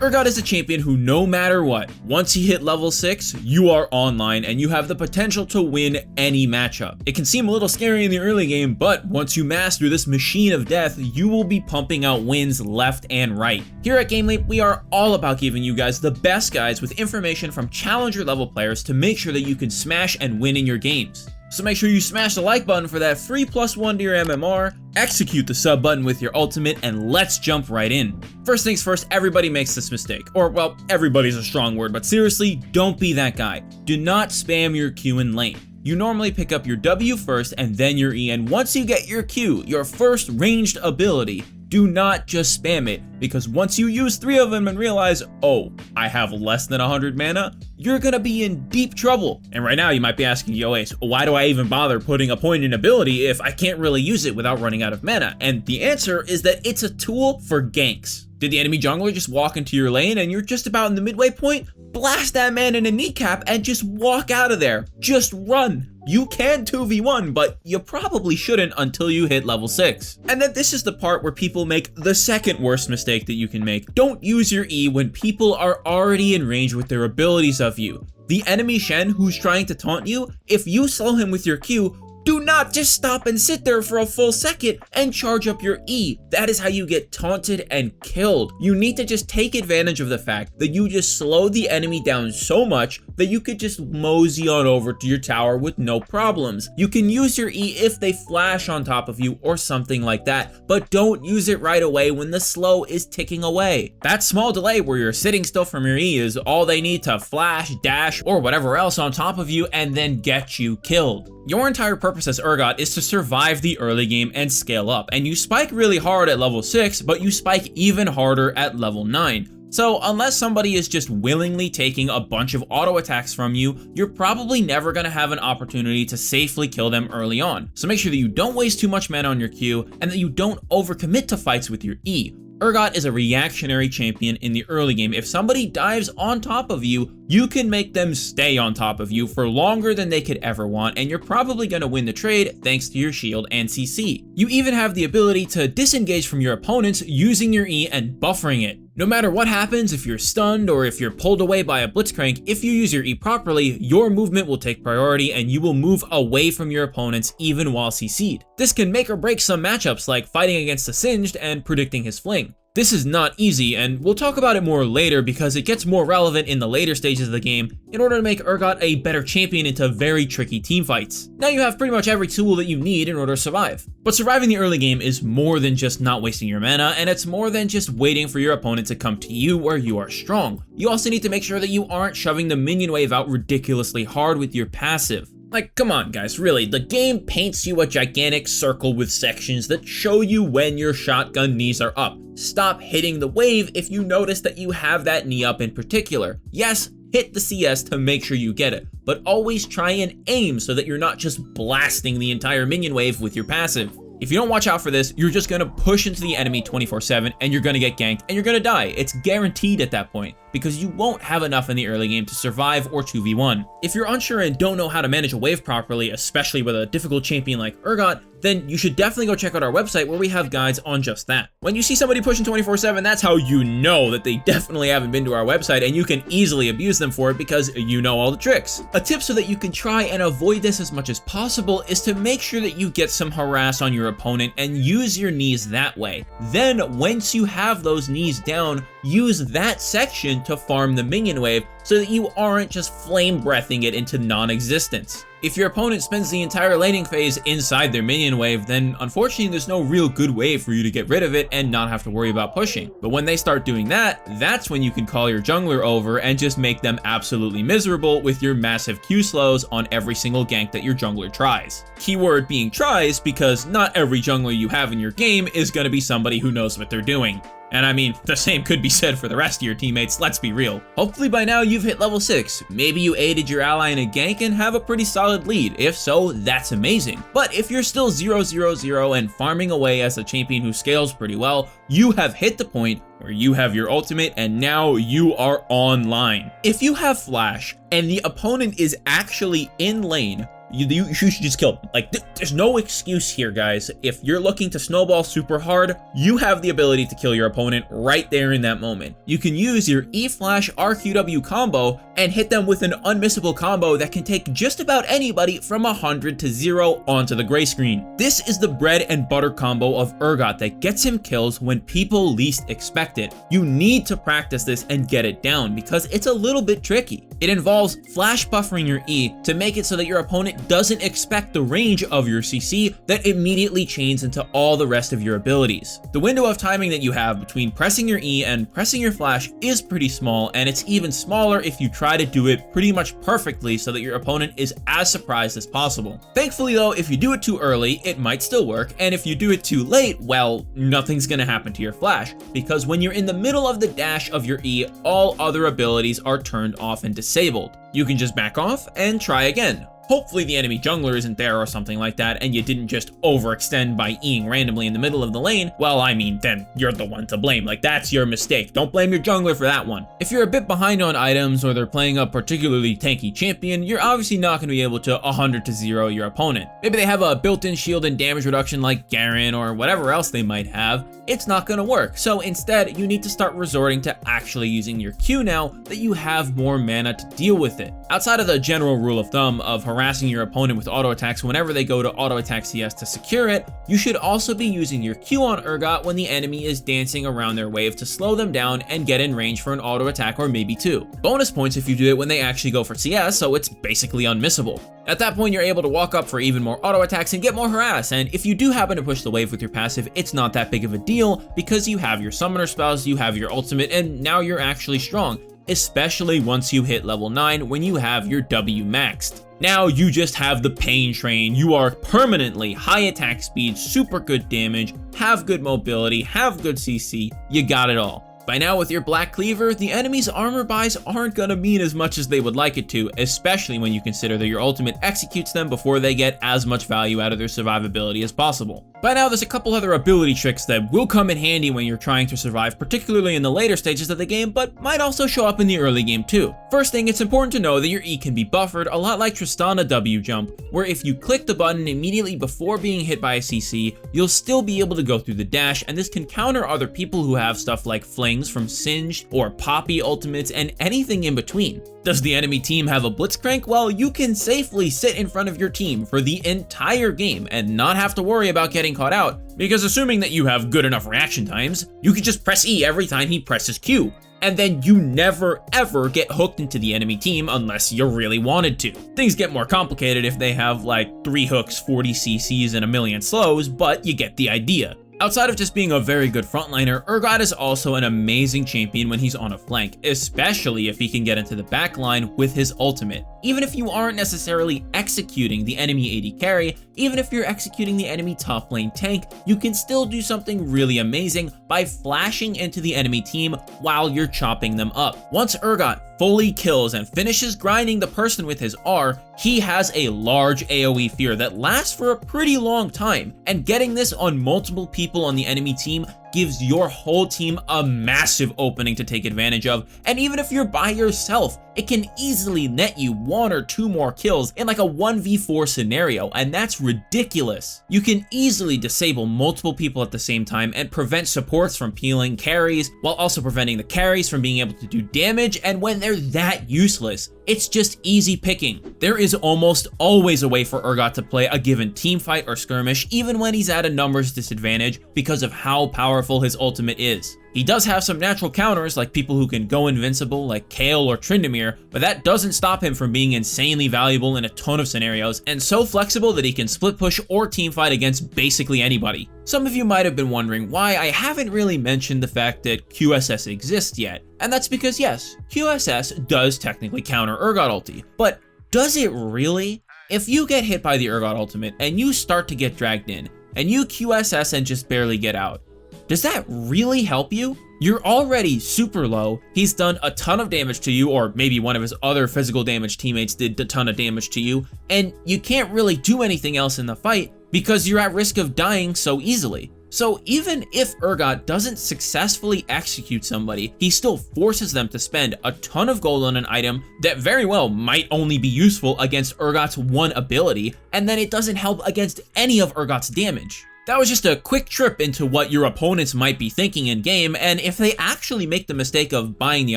URGOT is a champion who, no matter what, once you hit level 6, you are online and you have the potential to win any matchup. It can seem a little scary in the early game, but once you master this machine of death, you will be pumping out wins left and right. Here at GameLeap, we are all about giving you guys the best guides with information from challenger level players to make sure that you can smash and win in your games. So make sure you smash the like button for that free +1 to your MMR, execute the sub button with your ultimate, and let's jump right in. First things first, everybody makes this mistake. Or, well, everybody's a strong word, but seriously, don't be that guy. Do not spam your Q in lane. You normally pick up your W first and then your E, and once you get your Q, your first ranged ability, do not just spam it, because once you use 3 of them and realize, oh, I have less than 100 mana, you're gonna be in deep trouble. And right now you might be asking, yo Ace, why do I even bother putting a point in ability if I can't really use it without running out of mana? And the answer is that it's a tool for ganks. Did the enemy jungler just walk into your lane and you're just about in the midway point? Blast that man in a kneecap and just walk out of there. Just run. You can 2v1, but you probably shouldn't until you hit level 6. And then this is the part where people make the second worst mistake that you can make. Don't use your E when people are already in range with their abilities of you. The enemy Shen who's trying to taunt you, if you slow him with your Q, do not just stop and sit there for a full second and charge up your E. That is how you get taunted and killed. You need to just take advantage of the fact that you just slow the enemy down so much that you could just mosey on over to your tower with no problems. You can use your E if they flash on top of you or something like that, but don't use it right away when the slow is ticking away. That small delay where you're sitting still from your E is all they need to flash, dash, or whatever else on top of you and then get you killed. Your entire purpose as URGOT is to survive the early game and scale up, and you spike really hard at level 6, but you spike even harder at level 9. So unless somebody is just willingly taking a bunch of auto attacks from you, you're probably never going to have an opportunity to safely kill them early on. So make sure that you don't waste too much mana on your Q and that you don't overcommit to fights with your E. URGOT is a reactionary champion in the early game. If somebody dives on top of you, you can make them stay on top of you for longer than they could ever want, and you're probably going to win the trade thanks to your shield and CC. You even have the ability to disengage from your opponents using your E and buffering it. No matter what happens, if you're stunned or if you're pulled away by a blitzcrank, if you use your E properly, your movement will take priority and you will move away from your opponents even while CC'd. This can make or break some matchups like fighting against a Singed and predicting his fling. This is not easy, and we'll talk about it more later because it gets more relevant in the later stages of the game in order to make URGOT a better champion into very tricky teamfights. Now you have pretty much every tool that you need in order to survive. But surviving the early game is more than just not wasting your mana, and it's more than just waiting for your opponent to come to you where you are strong. You also need to make sure that you aren't shoving the minion wave out ridiculously hard with your passive. Like, come on guys, really, the game paints you a gigantic circle with sections that show you when your shotgun knees are up. Stop hitting the wave if you notice that you have that knee up in particular. Yes, hit the CS to make sure you get it, but always try and aim so that you're not just blasting the entire minion wave with your passive. If you don't watch out for this, you're just gonna push into the enemy 24/7 and you're gonna get ganked and you're gonna die. It's guaranteed at that point because you won't have enough in the early game to survive or 2v1. If you're unsure and don't know how to manage a wave properly, especially with a difficult champion like URGOT, then you should definitely go check out our website where we have guides on just that. When you see somebody pushing 24/7, that's how you know that they definitely haven't been to our website, and you can easily abuse them for it because you know all the tricks. A tip so that you can try and avoid this as much as possible is to make sure that you get some harass on your opponent and use your knees that way. Then once you have those knees down, use that section to farm the minion wave so that you aren't just flame breathing it into non-existence. If your opponent spends the entire laning phase inside their minion wave, then unfortunately there's no real good way for you to get rid of it and not have to worry about pushing. But when they start doing that, that's when you can call your jungler over and just make them absolutely miserable with your massive Q slows on every single gank that your jungler tries. Keyword being tries, because not every jungler you have in your game is going to be somebody who knows what they're doing. And I mean, the same could be said for the rest of your teammates, let's be real. Hopefully by now you've hit level 6. Maybe you aided your ally in a gank and have a pretty solid lead. If so, that's amazing. But if you're still 0-0-0 and farming away as a champion who scales pretty well, you have hit the point where you have your ultimate and now you are online. If you have flash and the opponent is actually in lane, you should just kill them. Like, there's no excuse here, guys. If you're looking to snowball super hard, you have the ability to kill your opponent right there in that moment. You can use your E-Flash RQW combo and hit them with an unmissable combo that can take just about anybody from 100 to 0 onto the gray screen. This is the bread and butter combo of URGOT that gets him kills when people least expect it. You need to practice this and get it down because it's a little bit tricky. It involves flash buffering your E to make it so that your opponent doesn't expect the range of your CC that immediately chains into all the rest of your abilities. The window of timing that you have between pressing your E and pressing your flash is pretty small, and it's even smaller if you try to do it pretty much perfectly so that your opponent is as surprised as possible. Thankfully though, if you do it too early, it might still work, and if you do it too late, well, nothing's gonna happen to your flash, because when you're in the middle of the dash of your E, all other abilities are turned off and disabled. You can just back off and try again. Hopefully the enemy jungler isn't there or something like that, and you didn't just overextend by Eing randomly in the middle of the lane. Well, I mean, then you're the one to blame. Like, that's your mistake. Don't blame your jungler for that one. If you're a bit behind on items or they're playing a particularly tanky champion, you're obviously not going to be able to 100 to 0 your opponent. Maybe they have a built-in shield and damage reduction like Garen or whatever else they might have. It's not going to work. So instead, you need to start resorting to actually using your Q now that you have more mana to deal with it. Outside of the general rule of thumb of harassing your opponent with auto attacks whenever they go to auto attack CS to secure it, you should also be using your Q on URGOT when the enemy is dancing around their wave to slow them down and get in range for an auto attack or maybe two. Bonus points if you do it when they actually go for CS, so it's basically unmissable. At that point, you're able to walk up for even more auto attacks and get more harass, and if you do happen to push the wave with your passive, it's not that big of a deal because you have your summoner spells, you have your ultimate, and now you're actually strong, especially once you hit level 9 when you have your W maxed. Now you just have the pain train. You are permanently high attack speed, super good damage, have good mobility, have good CC, you got it all. By now with your Black Cleaver, the enemy's armor buys aren't gonna mean as much as they would like it to, especially when you consider that your ultimate executes them before they get as much value out of their survivability as possible. By now there's a couple other ability tricks that will come in handy when you're trying to survive, particularly in the later stages of the game, but might also show up in the early game too. First thing, it's important to know that your E can be buffered a lot like Tristana W jump, where if you click the button immediately before being hit by a CC, you'll still be able to go through the dash, and this can counter other people who have stuff like Flings from Singed or Poppy ultimates and anything in between. Does the enemy team have a Blitzcrank? Well, you can safely sit in front of your team for the entire game and not have to worry about getting caught out, because assuming that you have good enough reaction times, you can just press E every time he presses Q, and then you never ever get hooked into the enemy team unless you really wanted to. Things get more complicated if they have like 3 hooks, 40 CCs, and a million slows, but you get the idea. Outside of just being a very good frontliner, URGOT is also an amazing champion when he's on a flank, especially if he can get into the back line with his ultimate. Even if you aren't necessarily executing the enemy AD carry, even if you're executing the enemy top lane tank, you can still do something really amazing by flashing into the enemy team while you're chopping them up. Once URGOT fully kills and finishes grinding the person with his R, he has a large AoE fear that lasts for a pretty long time, and getting this on multiple people on the enemy team gives your whole team a massive opening to take advantage of, and even if you're by yourself, it can easily net you 1 or 2 more kills in like a 1v4 scenario, and that's ridiculous. You can easily disable multiple people at the same time and prevent supports from peeling carries, while also preventing the carries from being able to do damage, and when they're that useless, it's just easy picking. There is almost always a way for URGOT to play a given team fight or skirmish, even when he's at a numbers disadvantage, because of how powerful his ultimate is. He does have some natural counters, like people who can go invincible, like Kayle or Tryndamere, but that doesn't stop him from being insanely valuable in a ton of scenarios, and so flexible that he can split push or teamfight against basically anybody. Some of you might have been wondering why I haven't really mentioned the fact that QSS exists yet, and that's because yes, QSS does technically counter URGOT ulti, but does it really? If you get hit by the URGOT ultimate and you start to get dragged in, and you QSS and just barely get out, does that really help you? You're already super low, he's done a ton of damage to you, or maybe one of his other physical damage teammates did a ton of damage to you, and you can't really do anything else in the fight because you're at risk of dying so easily. So even if URGOT doesn't successfully execute somebody, he still forces them to spend a ton of gold on an item that very well might only be useful against URGOT's one ability, and then it doesn't help against any of URGOT's damage. That was just a quick trip into what your opponents might be thinking in game, and if they actually make the mistake of buying the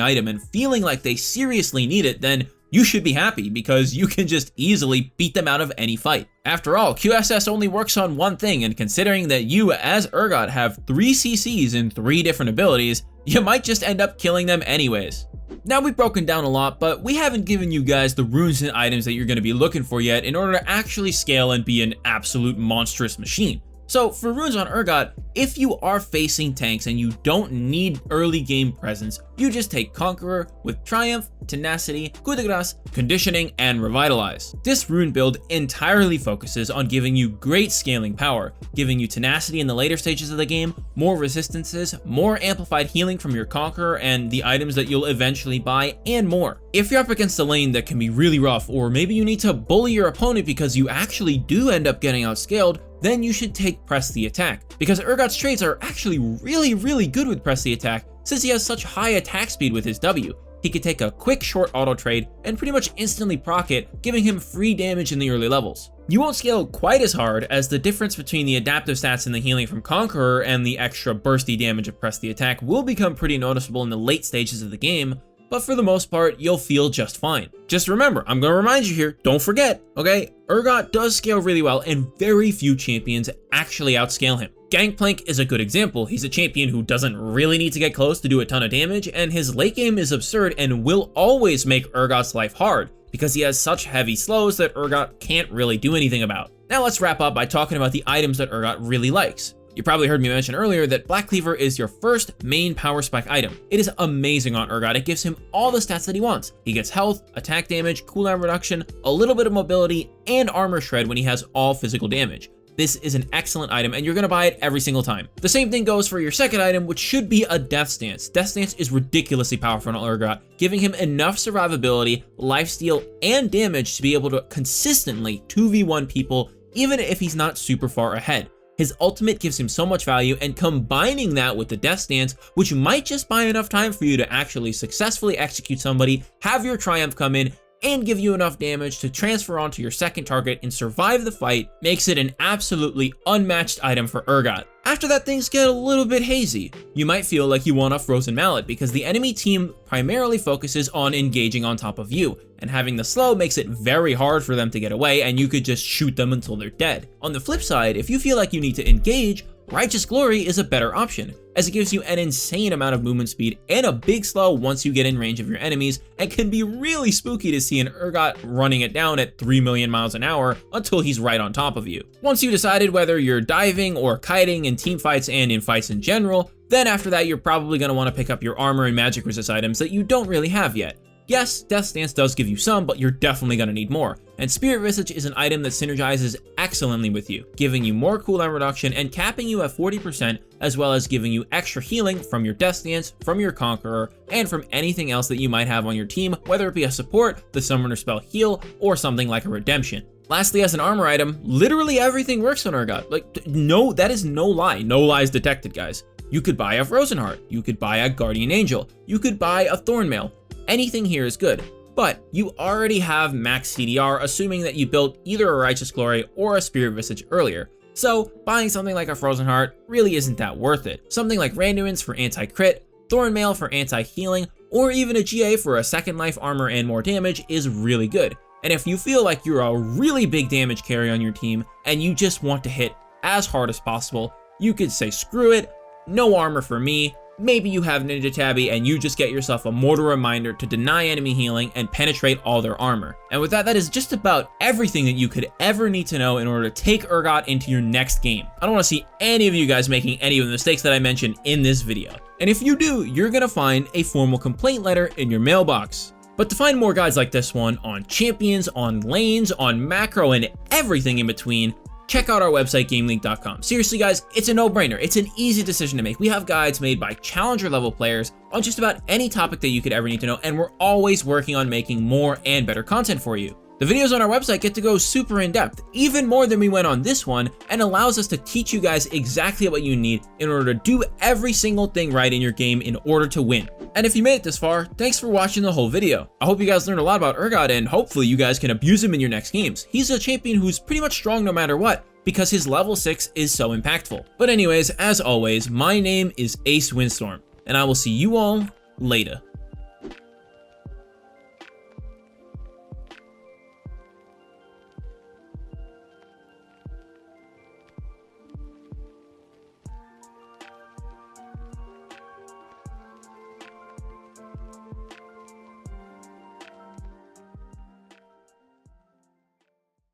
item and feeling like they seriously need it, then you should be happy because you can just easily beat them out of any fight. After all, QSS only works on one thing, and considering that you as URGOT have 3 CCs and 3 different abilities, you might just end up killing them anyways. Now we've broken down a lot, but we haven't given you guys the runes and items that you're going to be looking for yet in order to actually scale and be an absolute monstrous machine. So for runes on URGOT, if you are facing tanks and you don't need early game presence, you just take Conqueror with Triumph, Tenacity, Coup de Grace, Conditioning, and Revitalize. This rune build entirely focuses on giving you great scaling power, giving you Tenacity in the later stages of the game, more resistances, more amplified healing from your Conqueror and the items that you'll eventually buy, and more. If you're up against a lane that can be really rough, or maybe you need to bully your opponent because you actually do end up getting outscaled, then you should take Press the Attack, because URGOT's trades are actually really good with Press the Attack since he has such high attack speed with his W. He could take a quick short auto trade and pretty much instantly proc it, giving him free damage in the early levels. You won't scale quite as hard as the difference between the adaptive stats and the healing from Conqueror and the extra bursty damage of Press the Attack will become pretty noticeable in the late stages of the game, but for the most part, you'll feel just fine. Just remember, I'm going to remind you here, don't forget, okay? URGOT does scale really well, and very few champions actually outscale him. Gangplank is a good example. He's a champion who doesn't really need to get close to do a ton of damage, and his late game is absurd and will always make URGOT's life hard, because he has such heavy slows that URGOT can't really do anything about. Now let's wrap up by talking about the items that URGOT really likes. You probably heard me mention earlier that Black Cleaver is your first main power spike item. It is amazing on URGOT. It gives him all the stats that he wants. He gets health, attack damage, cooldown reduction, a little bit of mobility, and armor shred when he has all physical damage. This is an excellent item, and you're going to buy it every single time. The same thing goes for your second item, which should be a Death Stance. Death Stance is ridiculously powerful on URGOT, giving him enough survivability, lifesteal, and damage to be able to consistently 2v1 people, even if he's not super far ahead. His ultimate gives him so much value, and combining that with the Death Stance, which might just buy enough time for you to actually successfully execute somebody, have your Triumph come in, and give you enough damage to transfer onto your second target and survive the fight, makes it an absolutely unmatched item for URGOT. After that, things get a little bit hazy. You might feel like you want a Frozen Mallet because the enemy team primarily focuses on engaging on top of you, and having the slow makes it very hard for them to get away, and you could just shoot them until they're dead. On the flip side, if you feel like you need to engage, Righteous Glory is a better option, as it gives you an insane amount of movement speed and a big slow once you get in range of your enemies, and can be really spooky to see an URGOT running it down at 3 million miles an hour until he's right on top of you. Once you decided whether you're diving or kiting in team fights and in fights in general, then after that you're probably going to want to pick up your armor and magic resist items that you don't really have yet. Yes, Death Stance does give you some, but you're definitely going to need more. And Spirit Visage is an item that synergizes excellently with you, giving you more cooldown reduction and capping you at 40%, as well as giving you extra healing from your Death Stance, from your Conqueror, and from anything else that you might have on your team, whether it be a support, the Summoner spell Heal, or something like a Redemption. Lastly, as an armor item, literally everything works on URGOT. Like, no, that is no lie. No lies detected, guys. You could buy a Frozen Heart, you could buy a Guardian Angel, you could buy a Thornmail. Anything here is good, but you already have max CDR, assuming that you built either a Righteous Glory or a Spirit Visage earlier. So buying something like a Frozen Heart really isn't that worth it. Something like Randuin's for anti-crit, Thornmail for anti-healing, or even a GA for a second life armor and more damage is really good. And if you feel like you're a really big damage carry on your team and you just want to hit as hard as possible, you could say screw it, no armor for me. Maybe you have Ninja Tabby and you just get yourself a Mortal Reminder to deny enemy healing and penetrate all their armor. And with that, that is just about everything that you could ever need to know in order to take URGOT into your next game. I don't want to see any of you guys making any of the mistakes that I mentioned in this video. And if you do, you're going to find a formal complaint letter in your mailbox. But to find more guides like this one on champions, on lanes, on macro, and everything in between, check out our website, GameLeap.com. Seriously, guys, it's a no-brainer. It's an easy decision to make. We have guides made by challenger-level players on just about any topic that you could ever need to know, and we're always working on making more and better content for you. The videos on our website get to go super in depth, even more than we went on this one, and allows us to teach you guys exactly what you need in order to do every single thing right in your game in order to win. And if you made it this far, thanks for watching the whole video. I hope you guys learned a lot about URGOT, and hopefully you guys can abuse him in your next games. He's a champion who's pretty much strong no matter what, because his level 6 is so impactful. But anyways, as always, my name is Ace Windstorm, and I will see you all later.